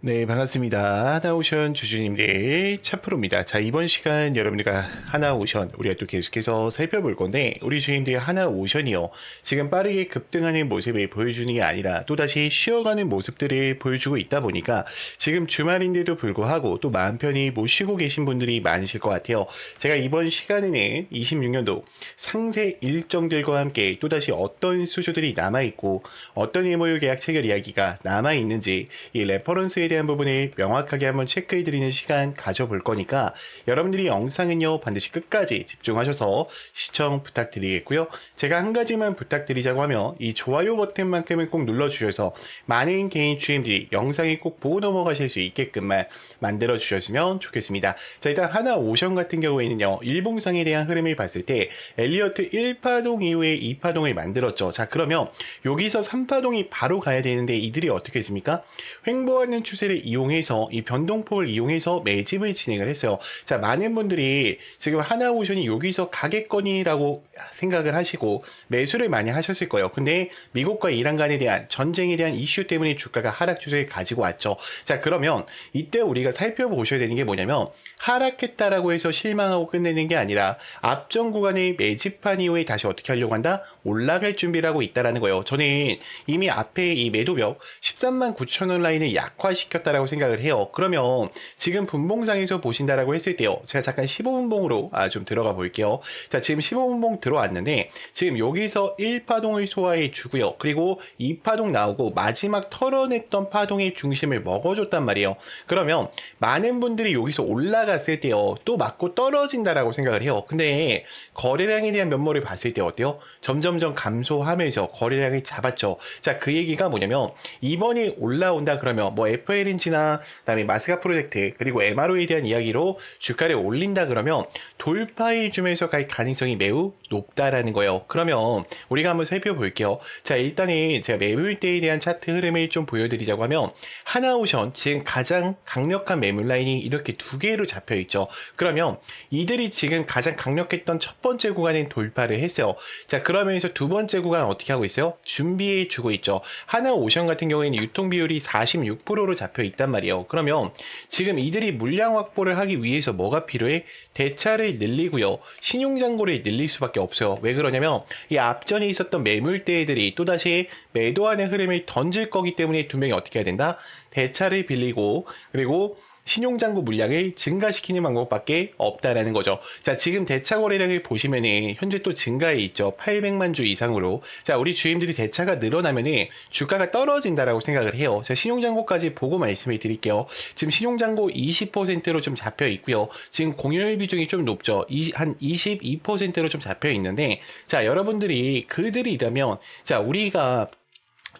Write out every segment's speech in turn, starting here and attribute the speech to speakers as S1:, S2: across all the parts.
S1: 네, 반갑습니다. 하나오션 주주님들 차프로입니다. 자, 이번 시간 여러분들과 하나오션 우리가 또 계속해서 살펴볼 건데, 우리 주인들 하나오션이요, 지금 빠르게 급등하는 모습을 보여주는 게 아니라 또다시 쉬어가는 모습들을 보여주고 있다 보니까 지금 주말인데도 불구하고 또 마음 편히 못 쉬고 계신 분들이 많으실 것 같아요. 제가 이번 시간에는 26년도 상세 일정들과 함께 또다시 어떤 수주들이 남아있고 어떤 MOU 계약 체결 이야기가 남아있는지 이 레퍼런스에 대한 부분을 명확하게 한번 체크해드리는 시간 가져볼 거니까 여러분들이 영상은요 반드시 끝까지 집중하셔서 시청 부탁드리겠고요. 제가 한 가지만 부탁드리자고 하면 이 좋아요 버튼만큼은 꼭 눌러주셔서 많은 개인 주임들이 영상을 꼭 보고 넘어가실 수 있게끔만 만들어 주셨으면 좋겠습니다. 자, 일단 하나오션 같은 경우에는요 일봉상에 대한 흐름을 봤을 때 엘리어트 1파동 이후에 2파동을 만들었죠. 자, 그러면 여기서 3파동이 바로 가야 되는데 이들이 어떻게 했습니까? 횡보하는 추세를 이용해서 이 변동폭을 이용해서 매집을 진행을 했어요. 자, 많은 분들이 지금 하나오션이 여기서 가겠거니라고 생각을 하시고 매수를 많이 하셨을 거예요. 근데 미국과 이란 간에 대한 전쟁에 대한 이슈 때문에 주가가 하락 추세를 가지고 왔죠. 자, 그러면 이때 우리가 살펴보셔야 되는 게 뭐냐면 하락했다라고 해서 실망하고 끝내는 게 아니라 앞전 구간에 매집한 이후에 다시 어떻게 하려고 한다? 올라갈 준비를 하고 있다라는 거예요. 저는 이미 앞에 이 매도벽 13만 9천 원 라인을 약화시켰다라고 생각을 해요. 그러면 지금 분봉상에서 보신다라고 했을 때요. 제가 잠깐 15분봉으로 좀 들어가 볼게요. 자, 지금 15분봉 들어왔는데 지금 여기서 1파동을 소화해 주고요. 그리고 2파동 나오고 마지막 털어냈던 파동의 중심을 먹어줬단 말이에요. 그러면 많은 분들이 여기서 올라갔을 때요. 또 맞고 떨어진다라고 생각을 해요. 근데 거래량에 대한 면모를 봤을 때 어때요? 점점점 감소하면서 거래량을 잡았죠. 자, 그 얘기가 뭐냐면 이번에 올라온다 그러면 뭐 FLNG나 그다음에 마스가 프로젝트 그리고 MRO에 대한 이야기로 주가를 올린다 그러면 돌파해 주면서 갈 가능성이 매우 높다라는 거예요. 그러면 우리가 한번 살펴볼게요. 자, 일단은 제가 매물대에 대한 차트 흐름을 좀 보여드리자고 하면 하나오션 지금 가장 강력한 매물 라인이 이렇게 두 개로 잡혀 있죠. 그러면 이들이 지금 가장 강력했던 첫 번째 구간인 돌파를 했어요. 자, 그러면서 두 번째 구간 어떻게 하고 있어요? 준비해 주고 있죠. 하나오션 같은 경우에는 유통 비율이 46%로 잡혀 있단 말이에요. 그러면 지금 이들이 물량 확보를 하기 위해서 뭐가 필요해? 대차를 늘리고요. 신용잔고를 늘릴 수밖에 없어요. 왜 그러냐면 이 앞전에 있었던 매물대들이 또다시 매도하는 흐름을 던질 거기 때문에 두 명이 어떻게 해야 된다? 대차를 빌리고 그리고 신용잔고 물량을 증가시키는 방법밖에 없다라는 거죠. 자, 지금 대차 거래량을 보시면은 현재 또 증가해 있죠. 800만 주 이상으로. 자, 우리 주임들이 대차가 늘어나면은 주가가 떨어진다라고 생각을 해요. 자, 신용잔고까지 보고 말씀을 드릴게요. 지금 신용잔고 20%로 좀 잡혀 있고요. 지금 공여율 비중이 좀 높죠. 한 22%로 좀 잡혀 있는데, 자, 여러분들이 그들이라면, 자, 우리가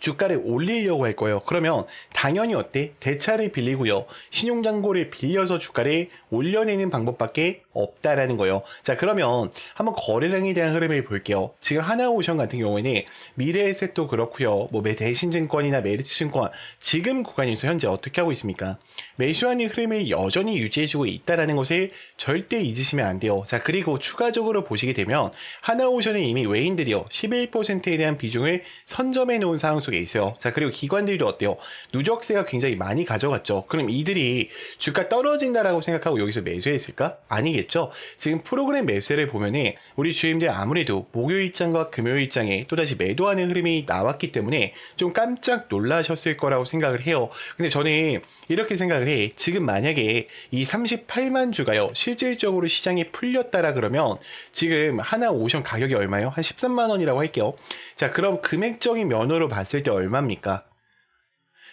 S1: 주가를 올리려고 할 거예요. 그러면 당연히 어때? 대차를 빌리고요. 신용잔고를 빌려서 주가를 올려내는 방법밖에 없다라는 거예요. 자, 그러면 한번 거래량에 대한 흐름을 볼게요. 지금 하나오션 같은 경우에는 미래에셋도 그렇고요. 뭐 대신증권이나 메리츠증권 지금 구간에서 현재 어떻게 하고 있습니까? 매수하는 흐름을 여전히 유지해주고 있다라는 것을 절대 잊으시면 안 돼요. 자, 그리고 추가적으로 보시게 되면 하나오션은 이미 외인들이요 11%에 대한 비중을 선점해 놓은 상황 속에 있어요. 자, 그리고 기관들도 어때요? 누적세가 굉장히 많이 가져갔죠. 그럼 이들이 주가 떨어진다라고 생각하고 여기서 매수했을까? 아니겠죠. 지금 프로그램 매수를 보면은 우리 주임들 아무래도 목요일장과 금요일장에 또다시 매도하는 흐름이 나왔기 때문에 좀 깜짝 놀라셨을 거라고 생각을 해요. 근데 저는 이렇게 생각을 해. 지금 만약에 이 38만 주가요 실질적으로 시장이 풀렸다라 그러면 지금 하나오션 가격이 얼마예요? 한 13만 원이라고 할게요. 자, 그럼 금액적인 면으로 봤을 때 얼마입니까?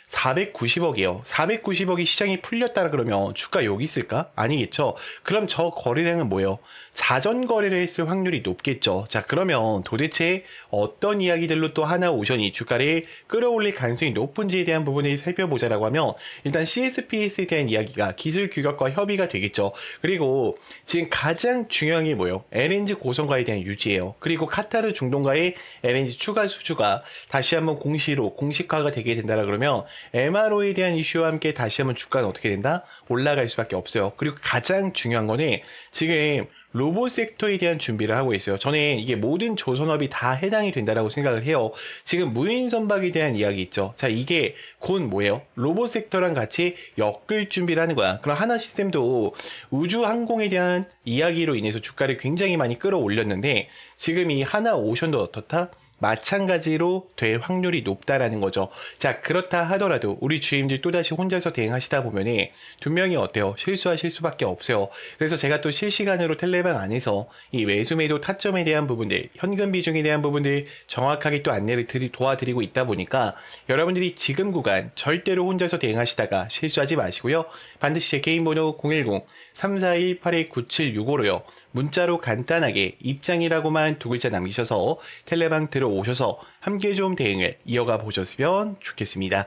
S1: 490억이에요. 490억이 시장이 풀렸다 그러면 주가 여기 있을까? 아니겠죠. 그럼 저 거래량은 뭐예요? 자전 거래를 했을 확률이 높겠죠. 자, 그러면 도대체 어떤 이야기들로 또 하나오션이 주가를 끌어올릴 가능성이 높은지에 대한 부분을 살펴보자라고 하면 일단 CSPS에 대한 이야기가 기술 규격과 협의가 되겠죠. 그리고 지금 가장 중요한 게 뭐예요? LNG 고성과에 대한 유지예요. 그리고 카타르 중동과의 LNG 추가 수주가 다시 한번 공식화가 되게 된다라 그러면 MRO에 대한 이슈와 함께 다시 한번 주가는 어떻게 된다? 올라갈 수밖에 없어요. 그리고 가장 중요한 거는 지금 로봇 섹터에 대한 준비를 하고 있어요. 저는 이게 모든 조선업이 다 해당이 된다라고 생각을 해요. 지금 무인 선박에 대한 이야기 있죠. 자, 이게 곧 뭐예요? 로봇 섹터랑 같이 엮을 준비를 하는 거야. 그럼 하나 시스템도 우주 항공에 대한 이야기로 인해서 주가를 굉장히 많이 끌어올렸는데 지금 이 하나 오션도 어떻다? 마찬가지로 될 확률이 높다라는 거죠. 자, 그렇다 하더라도 우리 주임들 또다시 혼자서 대응하시다 보면은 분명히 어때요? 실수하실 수밖에 없어요. 그래서 제가 또 실시간으로 텔레방 안에서 이 매수매도 타점에 대한 부분들, 현금 비중에 대한 부분들 정확하게 또 안내를 도와드리고 있다 보니까 여러분들이 지금 구간 절대로 혼자서 대응하시다가 실수하지 마시고요. 반드시 제 개인 번호 010-341-829765로요. 문자로 간단하게 입장이라고만 두 글자 남기셔서 텔레방 들어오셔서 함께 좀 대응을 이어가 보셨으면 좋겠습니다.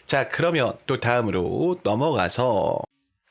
S1: 자, 그러면 또 다음으로 넘어가서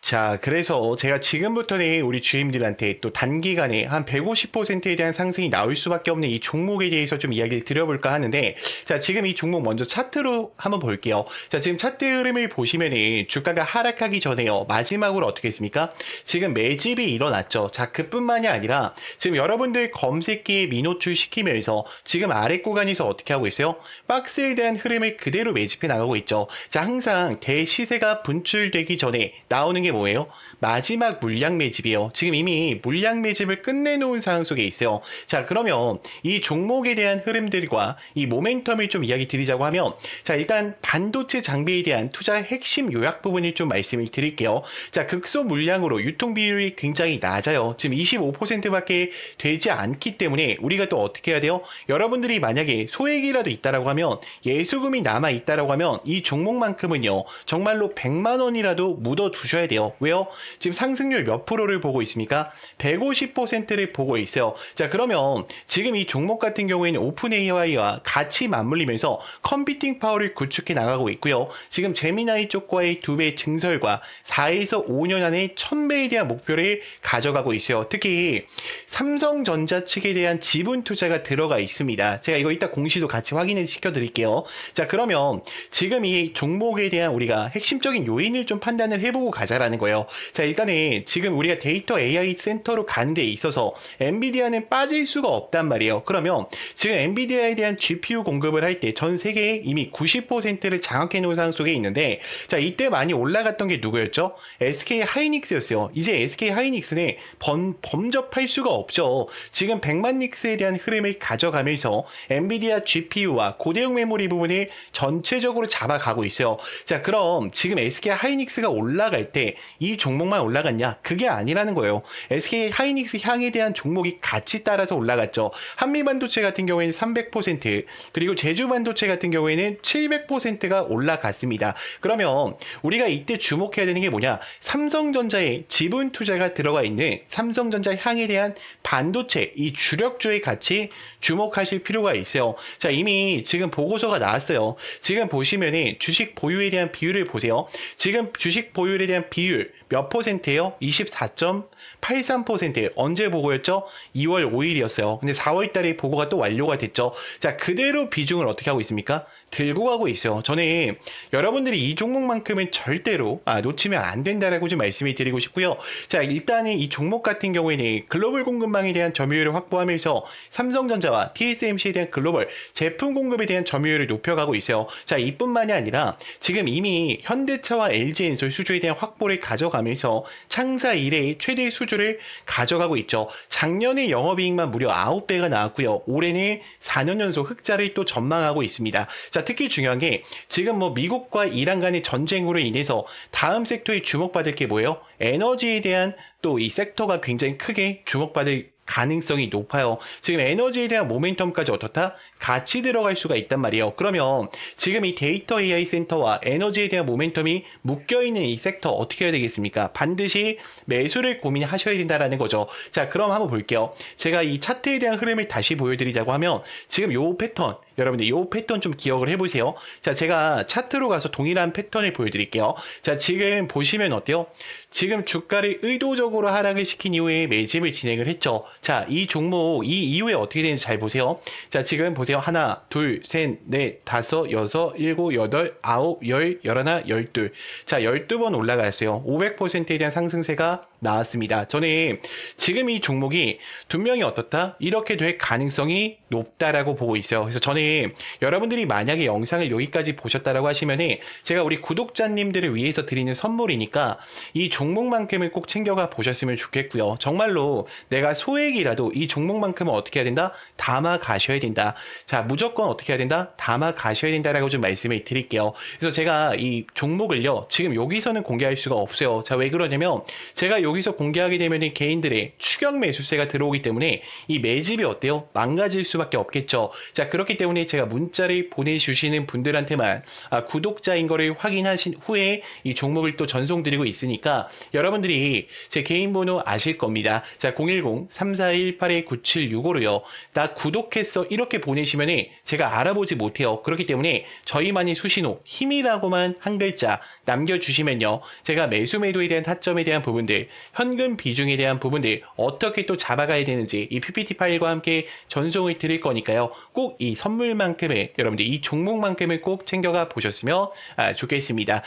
S1: 자, 그래서 제가 지금부터는 우리 주임들한테 또 단기간에 한 150%에 대한 상승이 나올 수밖에 없는 이 종목에 대해서 좀 이야기를 드려볼까 하는데, 자, 지금 이 종목 먼저 차트로 한번 볼게요. 자, 지금 차트 흐름을 보시면은 주가가 하락하기 전에요. 마지막으로 어떻게 했습니까? 지금 매집이 일어났죠. 자, 그뿐만이 아니라 지금 여러분들 검색기에 미노출 시키면서 지금 아래 구간에서 어떻게 하고 있어요? 박스에 대한 흐름을 그대로 매집해 나가고 있죠. 자, 항상 대시세가 분출되기 전에 나오는 게 뭐예요? 마지막 물량 매집이에요. 지금 이미 물량 매집을 끝내놓은 상황 속에 있어요. 자, 그러면 이 종목에 대한 흐름들과 이 모멘텀을 좀 이야기 드리자고 하면, 자, 일단 반도체 장비에 대한 투자 핵심 요약 부분을 좀 말씀을 드릴게요. 자, 극소 물량으로 유통 비율이 굉장히 낮아요. 지금 25%밖에 되지 않기 때문에 우리가 또 어떻게 해야 돼요? 여러분들이 만약에 소액이라도 있다라고 하면, 예수금이 남아 있다라고 하면 이 종목만큼은요, 정말로 100만 원이라도 묻어 두셔야 돼요. 왜요? 지금 상승률 몇 프로를 보고 있습니까? 150%를 보고 있어요. 자, 그러면 지금 이 종목 같은 경우에는 오픈 AI와 같이 맞물리면서 컴퓨팅 파워를 구축해 나가고 있고요. 지금 제미나이 쪽과의 2배 증설과 4에서 5년 안에 1000배에 대한 목표를 가져가고 있어요. 특히 삼성전자 측에 대한 지분 투자가 들어가 있습니다. 제가 이거 이따 공시도 같이 확인을 시켜드릴게요. 자, 그러면 지금 이 종목에 대한 우리가 핵심적인 요인을 좀 판단을 해보고 가자라는 거예요. 자, 일단은 지금 우리가 데이터 AI 센터로 가는 데 있어서 엔비디아는 빠질 수가 없단 말이에요. 그러면 지금 엔비디아에 대한 GPU 공급을 할 때 전 세계에 이미 90%를 장악해 놓은 상황 속에 있는데, 자, 이때 많이 올라갔던 게 누구였죠? SK 하이닉스였어요. 이제 SK 하이닉스는 범접할 수가 없죠. 지금 100만 닉스에 대한 흐름을 가져가면서 엔비디아 GPU와 고대용 메모리 부분을 전체적으로 잡아가고 있어요. 자, 그럼 지금 SK 하이닉스가 올라갈 때 이 종목만 올라갔냐? 그게 아니라는 거예요. SK 하이닉스 향에 대한 종목이 같이 따라서 올라갔죠. 한미반도체 같은 경우에는 300%, 그리고 제주반도체 같은 경우에는 700%가 올라갔습니다. 그러면 우리가 이때 주목해야 되는 게 뭐냐? 삼성전자에 지분 투자가 들어가 있는 삼성전자 향에 대한 반도체, 이 주력주에 같이 주목하실 필요가 있어요. 자, 이미 지금 보고서가 나왔어요. 지금 보시면은 주식 보유에 대한 비율을 보세요. 지금 주식 보유에 대한 비율 몇 퍼센트예요? 24.83%. 언제 보고였죠? 2월 5일이었어요. 근데 4월 달에 보고가 또 완료가 됐죠. 자, 그대로 비중을 어떻게 하고 있습니까? 들고 가고 있어요. 저는 여러분들이 이 종목만큼은 절대로 놓치면 안 된다라고 좀 말씀을 드리고 싶고요. 자, 일단은 이 종목 같은 경우에는 글로벌 공급망에 대한 점유율을 확보하면서 삼성전자와 TSMC에 대한 글로벌 제품 공급에 대한 점유율을 높여가고 있어요. 자, 이뿐만이 아니라 지금 이미 현대차와 LG엔솔 수주에 대한 확보를 가져가면서 창사 이래의 최대 수주를 가져가고 있죠. 작년에 영업이익만 무려 9배가 나왔고요. 올해는 4년 연속 흑자를 또 전망하고 있습니다. 자, 특히 중요한 게 지금 뭐 미국과 이란 간의 전쟁으로 인해서 다음 섹터에 주목받을 게 뭐예요? 에너지에 대한 또 이 섹터가 굉장히 크게 주목받을 가능성이 높아요. 지금 에너지에 대한 모멘텀까지 어떻다? 같이 들어갈 수가 있단 말이에요. 그러면 지금 이 데이터 AI 센터와 에너지에 대한 모멘텀이 묶여있는 이 섹터 어떻게 해야 되겠습니까? 반드시 매수를 고민하셔야 된다는 거죠. 자, 그럼 한번 볼게요. 제가 이 차트에 대한 흐름을 다시 보여드리자고 하면 지금 요 패턴, 여러분들 요 패턴 좀 기억을 해보세요. 자, 제가 차트로 가서 동일한 패턴을 보여드릴게요. 자, 지금 보시면 어때요? 지금 주가를 의도적으로 하락을 시킨 이후에 매집을 진행을 했죠. 자, 이 종목 이 이후에 어떻게 되는지 잘 보세요. 자, 지금 보세요. 하나, 둘, 셋, 넷, 다섯, 여섯, 일곱, 여덟, 아홉, 열, 열하나, 열둘. 자, 12번 올라갔어요. 500%에 대한 상승세가 나왔습니다. 저는 지금 이 종목이 분명히 어떻다? 이렇게 될 가능성이 높다라고 보고 있어요. 그래서 저는 여러분들이 만약에 영상을 여기까지 보셨다라고 하시면은 제가 우리 구독자님들을 위해서 드리는 선물이니까 이 종목만큼은 꼭 챙겨가 보셨으면 좋겠고요. 정말로 내가 소액이라도 이 종목만큼은 어떻게 해야 된다? 담아 가셔야 된다. 자, 무조건 어떻게 해야 된다? 담아 가셔야 된다라고 좀 말씀을 드릴게요. 그래서 제가 이 종목을요, 지금 여기서는 공개할 수가 없어요. 자, 왜 그러냐면 제가 여기서 공개하게 되면 개인들의 추격 매수세가 들어오기 때문에 이 매집이 어때요? 망가질 수밖에 없겠죠. 자, 그렇기 때문에 제가 문자를 보내주시는 분들한테만 구독자인 거를 확인하신 후에 이 종목을 또 전송드리고 있으니까 여러분들이 제 개인 번호 아실 겁니다. 자, 010-3418-9765로요. 나 구독했어 이렇게 보내시면 제가 알아보지 못해요. 그렇기 때문에 저희만의 수신호 힘이라고만 한 글자 남겨주시면요, 제가 매수 매도에 대한 타점에 대한 부분들, 현금 비중에 대한 부분들 어떻게 또 잡아가야 되는지 이 PPT 파일과 함께 전송을 드릴 거니까요. 꼭 이 선물만큼을, 여러분들 이 종목만큼을 꼭 챙겨가 보셨으면 좋겠습니다.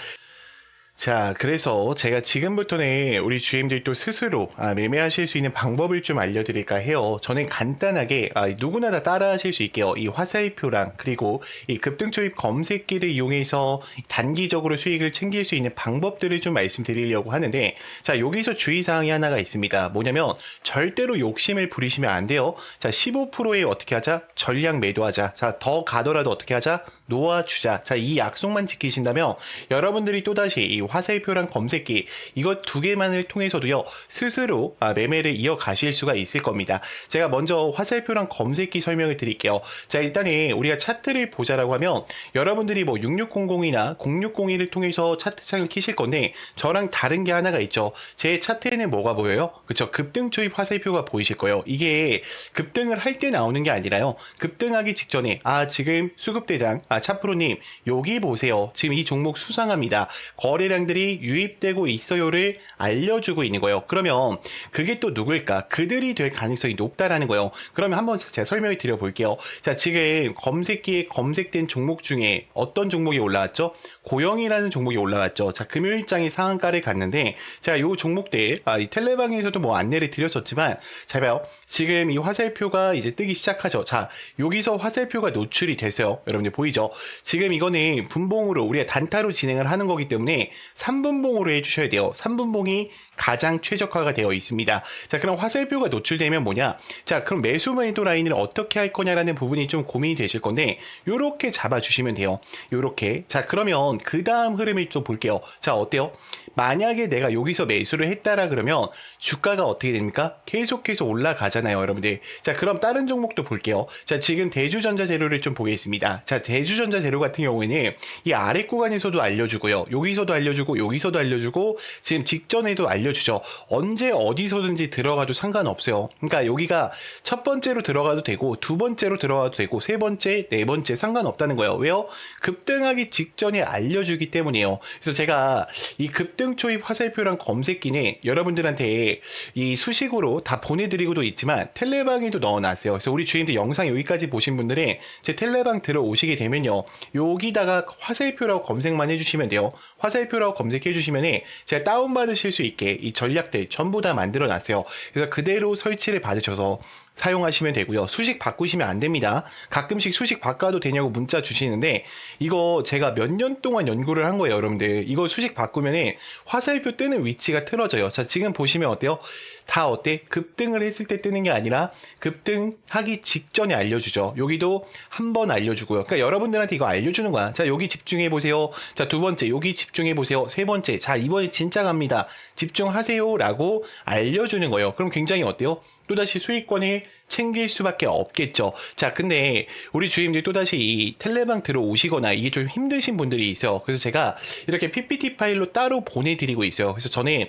S1: 자, 그래서 제가 지금부터는 우리 주임들도 스스로 매매하실 수 있는 방법을 좀 알려드릴까 해요. 저는 간단하게 누구나 다 따라하실 수 있게요. 이 화살표랑 그리고 이 급등초입 검색기를 이용해서 단기적으로 수익을 챙길 수 있는 방법들을 좀 말씀드리려고 하는데, 자, 여기서 주의사항이 하나가 있습니다. 뭐냐면 절대로 욕심을 부리시면 안 돼요. 자, 15%에 어떻게 하자? 전량 매도하자. 자, 더 가더라도 어떻게 하자? 놓아주자. 자, 이 약속만 지키신다면 여러분들이 또다시 이 화살표랑 검색기 이것 두 개만을 통해서도요, 스스로 매매를 이어가실 수가 있을 겁니다. 제가 먼저 화살표랑 검색기 설명을 드릴게요. 자, 일단은 우리가 차트를 보자라고 하면 여러분들이 뭐 6600이나 0601을 통해서 차트창을 키실 건데 저랑 다른 게 하나가 있죠. 제 차트에는 뭐가 보여요? 그쵸, 급등 초입 화살표가 보이실 거예요. 이게 급등을 할 때 나오는 게 아니라요, 급등하기 직전에 지금 수급대장 차프로님 여기 보세요, 지금 이 종목 수상합니다, 거래량들이 유입되고 있어요를 알려주고 있는 거예요. 그러면 그게 또 누굴까? 그들이 될 가능성이 높다라는 거예요. 그러면 한번 제가 설명을 드려볼게요. 자, 지금 검색기에 검색된 종목 중에 어떤 종목이 올라왔죠? 고영이라는 종목이 올라왔죠. 자, 금요일장이 상한가를 갔는데, 자, 요 종목들 이 텔레방에서도 뭐 안내를 드렸었지만, 잘 봐요. 지금 이 화살표가 이제 뜨기 시작하죠. 자, 여기서 화살표가 노출이 됐어요. 여러분들 보이죠? 지금 이거는 분봉으로 우리가 단타로 진행을 하는 거기 때문에 3분봉으로 해주셔야 돼요. 3분봉이 가장 최적화가 되어 있습니다. 자, 그럼 화살표가 노출되면 뭐냐? 자, 그럼 매수 매도 라인을 어떻게 할 거냐라는 부분이 좀 고민이 되실 건데, 요렇게 잡아주시면 돼요. 요렇게. 자, 그러면 그 다음 흐름을 좀 볼게요. 자, 어때요? 만약에 내가 여기서 매수를 했다라 그러면 주가가 어떻게 됩니까? 계속해서 올라가잖아요, 여러분들. 자, 그럼 다른 종목도 볼게요. 자, 지금 대주전자재료를 좀 보겠습니다. 자, 대주전자재료 같은 경우에는 이 아래 구간에서도 알려주고요, 여기서도 알려주고, 여기서도 알려주고, 지금 직전에도 알려주죠. 언제 어디서든지 들어가도 상관없어요. 그러니까 여기가 첫 번째로 들어가도 되고, 두 번째로 들어가도 되고, 세 번째, 네 번째 상관없다는 거예요. 왜요? 급등하기 직전에 알려주기 때문이에요. 그래서 제가 이 급등 초입 화살표랑 검색기는 여러분들한테 이 수식으로 다 보내드리고도 있지만 텔레방에도 넣어놨어요. 그래서 우리 주인들 영상 여기까지 보신 분들은 제 텔레방 들어오시게 되면요, 여기다가 화살표라고 검색만 해주시면 돼요. 화살표라고 검색해 주시면 제가 다운받으실 수 있게 이 전략들 전부 다 만들어 놨어요. 그래서 그대로 설치를 받으셔서 사용하시면 되고요. 수식 바꾸시면 안 됩니다. 가끔씩 수식 바꿔도 되냐고 문자 주시는데, 이거 제가 몇 년 동안 연구를 한 거예요, 여러분들. 이거 수식 바꾸면 화살표 뜨는 위치가 틀어져요. 자, 지금 보시면 어때요? 다 어때? 급등을 했을 때 뜨는 게 아니라 급등하기 직전에 알려주죠. 여기도 한 번 알려주고요. 그러니까 여러분들한테 이거 알려주는 거야. 자, 여기 집중해 보세요. 자, 두 번째 여기 집중해 보세요. 세 번째, 자, 이번에 진짜 갑니다, 집중하세요 라고 알려주는 거예요. 그럼 굉장히 어때요? 또다시 수익권을 챙길 수밖에 없겠죠. 자, 근데 우리 주임들 또다시 이 텔레방 들어오시거나 이게 좀 힘드신 분들이 있어요. 그래서 제가 이렇게 PPT 파일로 따로 보내드리고 있어요. 그래서 저는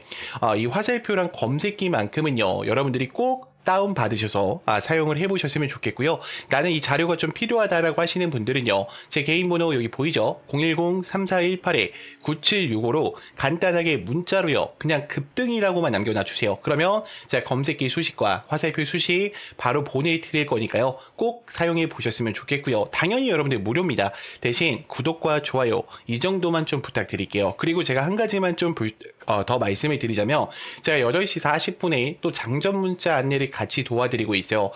S1: 이 화살표랑 검색기만큼은요, 여러분들이 꼭 다운 받으셔서 사용을 해보셨으면 좋겠고요. 나는 이 자료가 좀 필요하다라고 하시는 분들은요, 제 개인 번호 여기 보이죠? 010-3418-9765로 간단하게 문자로요, 그냥 급등이라고만 남겨놔 주세요. 그러면 제가 검색기 수식과 화살표 수식 바로 보내드릴 거니까요, 꼭 사용해 보셨으면 좋겠고요. 당연히 여러분들 무료입니다. 대신 구독과 좋아요 이 정도만 좀 부탁드릴게요. 그리고 제가 한 가지만 좀 더 말씀을 드리자면 제가 8시 40분에 또 장전 문자 안내를 같이 도와드리고 있어요.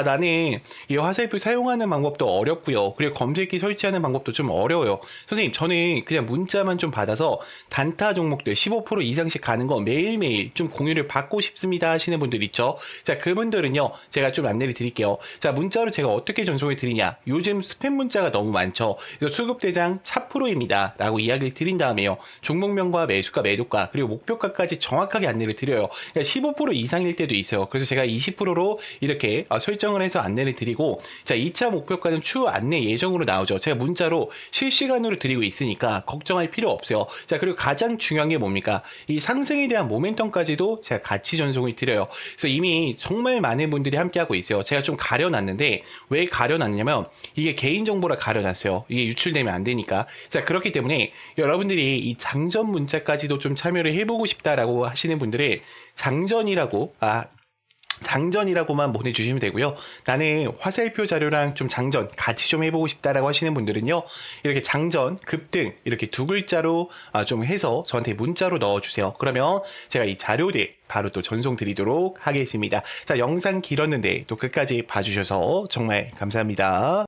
S1: 나는 이 화살표 사용하는 방법도 어렵고요. 그리고 검색기 설치하는 방법도 좀 어려워요. 선생님, 저는 그냥 문자만 좀 받아서 단타 종목들 15% 이상씩 가는 거 매일매일 좀 공유를 받고 싶습니다 하시는 분들 있죠. 자, 그분들은요, 제가 좀 안내를 드릴게요. 자, 문자로 제가 어떻게 전송을 드리냐. 요즘 스팸 문자가 너무 많죠. 그래서 수급대장 4%입니다 라고 이야기를 드린 다음에요. 종목명과 매수가, 매도가, 그리고 목표가까지 정확하게 안내를 드려요. 그러니까 15% 이상일 때도 있어요. 그래서 제가 20%로 이렇게 설정을 해서 안내를 드리고, 자, 2차 목표가는 추후 안내 예정으로 나오죠. 제가 문자로 실시간으로 드리고 있으니까 걱정할 필요 없어요. 자, 그리고 가장 중요한 게 뭡니까? 이 상승에 대한 모멘텀까지도 제가 같이 전송을 드려요. 그래서 이미 정말 많은 분들이 함께하고 있어요. 제가 좀 가려놨는데, 왜 가려놨냐면 이게 개인정보라 가려놨어요. 이게 유출되면 안 되니까. 자, 그렇기 때문에 여러분들이 이 장전 문자까지도 좀 참여를 해보고 싶다라고 하시는 분들은 장전이라고만 보내주시면 되고요. 나는 화살표 자료랑 좀 장전 같이 좀 해보고 싶다라고 하시는 분들은요, 이렇게 장전, 급등 이렇게 두 글자로 좀 해서 저한테 문자로 넣어주세요. 그러면 제가 이 자료들 바로 또 전송 드리도록 하겠습니다. 자, 영상 길었는데 또 끝까지 봐주셔서 정말 감사합니다.